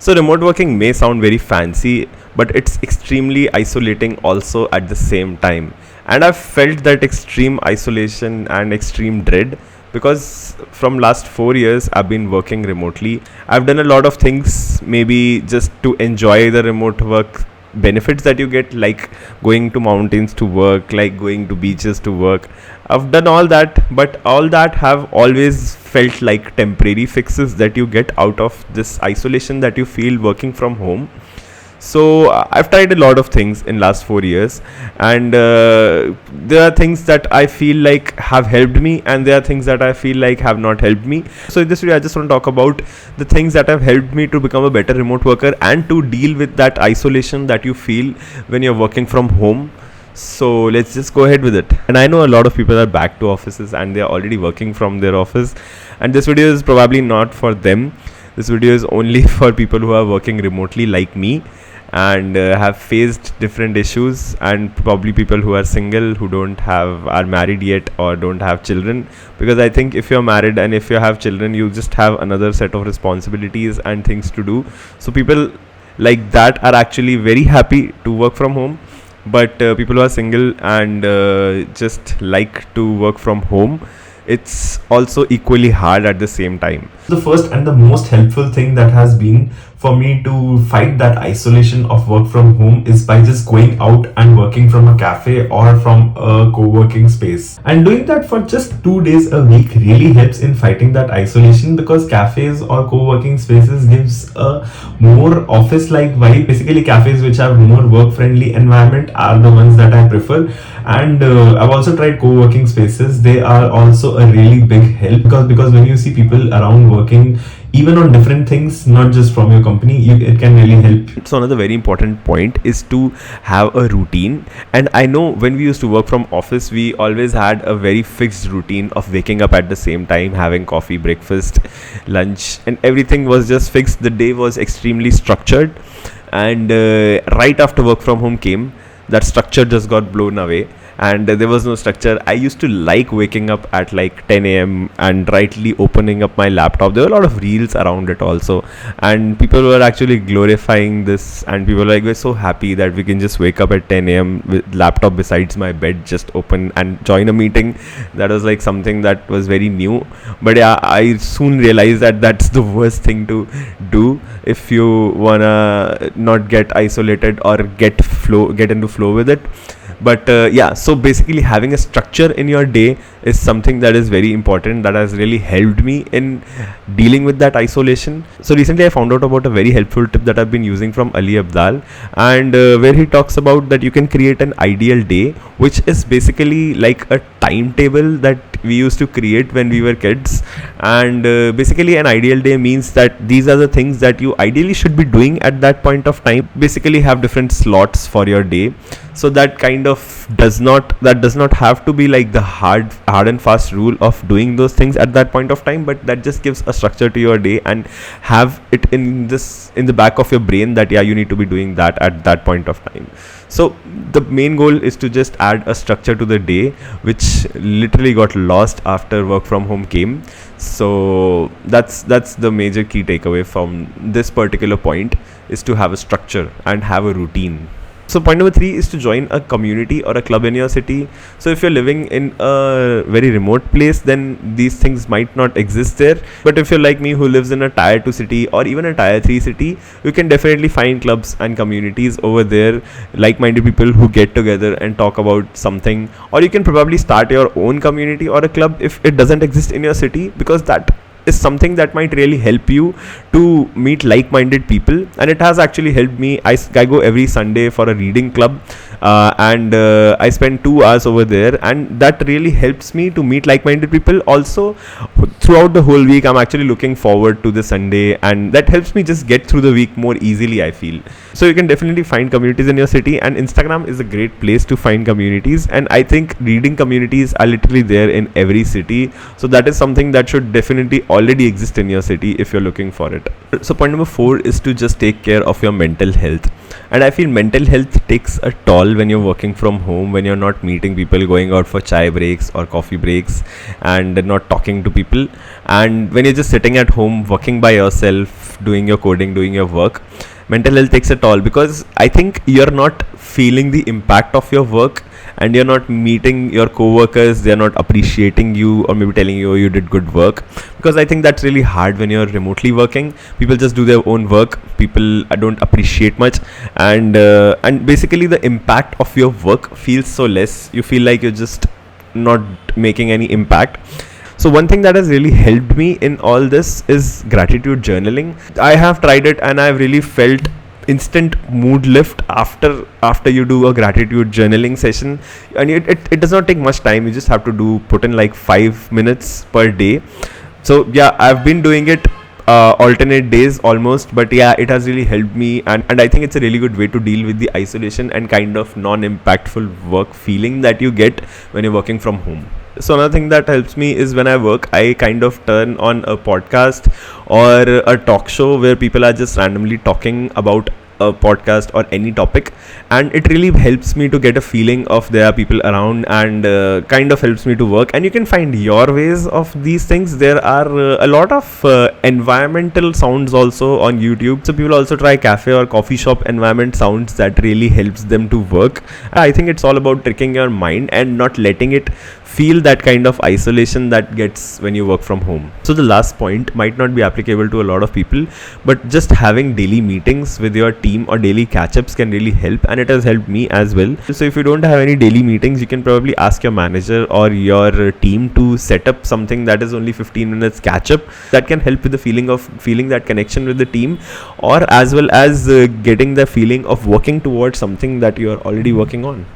So remote working may sound very fancy, but it's extremely isolating also at the same time. And I've felt that extreme isolation and extreme dread because from last 4 years I've been working remotely. I've done a lot of things maybe just to enjoy the remote work benefits that you get, like going to mountains to work, like going to beaches to work. I've done all that, but all that have always felt like temporary fixes that you get out of this isolation that you feel working from home. So I've tried a lot of things in last 4 years, and there are things that I feel like have helped me, and there are things that I feel like have not helped me. So in this video I just want to talk about the things that have helped me to become a better remote worker and to deal with that isolation that you feel when you're working from home. So let's just go ahead with it. And I know a lot of people are back to offices and they are already working from their office, and this video is probably not for them. This video is only for people who are working remotely like me and have faced different issues, and probably people who are single, who are married yet or don't have children, because I think if you're married and if you have children, you just have another set of responsibilities and things to do. So people like that are actually very happy to work from home, but people who are single and just like to work from home, it's also equally hard at the same time. The first and the most helpful thing that has been for me to fight that isolation of work from home is by just going out and working from a cafe or from a co-working space. And doing that for just 2 days a week really helps in fighting that isolation, because cafes or co-working spaces gives a more office-like vibe. Basically, cafes which have more work-friendly environment are the ones that I prefer. And I've also tried co-working spaces. They are also a really big help, because when you see people around working even on different things, not just from your company, it can really help. So another very important point is to have a routine. And I know when we used to work from office, we always had a very fixed routine of waking up at the same time, having coffee, breakfast, lunch, and everything was just fixed. The day was extremely structured, and right after work from home came, that structure just got blown away, and there was no structure. I used to like waking up at like 10 a.m. and rightly opening up my laptop. There were a lot of reels around it also, and people were actually glorifying this, and people were like, we're so happy that we can just wake up at 10 a.m. with laptop besides my bed, just open and join a meeting. That was like something that was very new. But yeah, I soon realized that that's the worst thing to do if you wanna not get isolated or get into flow with it. But yeah, so basically having a structure in your day is something that is very important, that has really helped me in dealing with that isolation. So recently I found out about a very helpful tip that I've been using from Ali Abdal, and where he talks about that you can create an ideal day, which is basically like a timetable that we used to create when we were kids. And basically an ideal day means that these are the things that you ideally should be doing at that point of time. Basically have different slots for your day, so that kind of does not have to be like the hard and fast rule of doing those things at that point of time, but that just gives a structure to your day and have it in the back of your brain that yeah, you need to be doing that at that point of time. So the main goal is to just add a structure to the day, which literally got lost after work from home came. So that's the major key takeaway from this particular point, is to have a structure and have a routine. So point number 3 is to join a community or a club in your city. So if you're living in a very remote place, then these things might not exist there. But if you're like me, who lives in a tier 2 city or even a tier 3 city, you can definitely find clubs and communities over there, like-minded people who get together and talk about something. Or you can probably start your own community or a club if it doesn't exist in your city, because that is something that might really help you to meet like-minded people. And it has actually helped me. I go every Sunday for a reading club, and I spend 2 hours over there, and that really helps me to meet like-minded people. Also throughout the whole week, I'm actually looking forward to the Sunday, and that helps me just get through the week more easily, I feel. So you can definitely find communities in your city, and Instagram is a great place to find communities, and I think reading communities are literally there in every city. So that is something that should definitely already exist in your city if you're looking for it. So point number 4 is to just take care of your mental health. And I feel mental health takes a toll when you're working from home, when you're not meeting people, going out for chai breaks or coffee breaks, and not talking to people. And when you're just sitting at home working by yourself, doing your coding, doing your work, mental health takes a toll, because I think you're not feeling the impact of your work, and you're not meeting your coworkers, they're not appreciating you or maybe telling you, oh, you did good work. Because I think that's really hard when you're remotely working. People just do their own work, people don't appreciate much, and basically the impact of your work feels so less. You feel like you're just not making any impact. So one thing that has really helped me in all this is gratitude journaling. I have tried it and I've really felt instant mood lift after you do a gratitude journaling session. And it does not take much time. You just have to put in like 5 minutes per day. So yeah, I've been doing it alternate days almost, but yeah, it has really helped me, and I think it's a really good way to deal with the isolation and kind of non-impactful work feeling that you get when you're working from home. So another thing that helps me is when I work, I kind of turn on a podcast or a talk show where people are just randomly talking about a podcast or any topic, and it really helps me to get a feeling of there are people around, and kind of helps me to work. And you can find your ways of these things. There are a lot of environmental sounds also on YouTube, so people also try cafe or coffee shop environment sounds that really helps them to work. I think it's all about tricking your mind and not letting it feel that kind of isolation that gets when you work from home. So the last point might not be applicable to a lot of people, but just having daily meetings with your team or daily catch-ups can really help, and it has helped me as well. So if you don't have any daily meetings, you can probably ask your manager or your team to set up something that is only 15 minutes catch-up that can help with the feeling that connection with the team, or as well as getting the feeling of working towards something that you are already working on.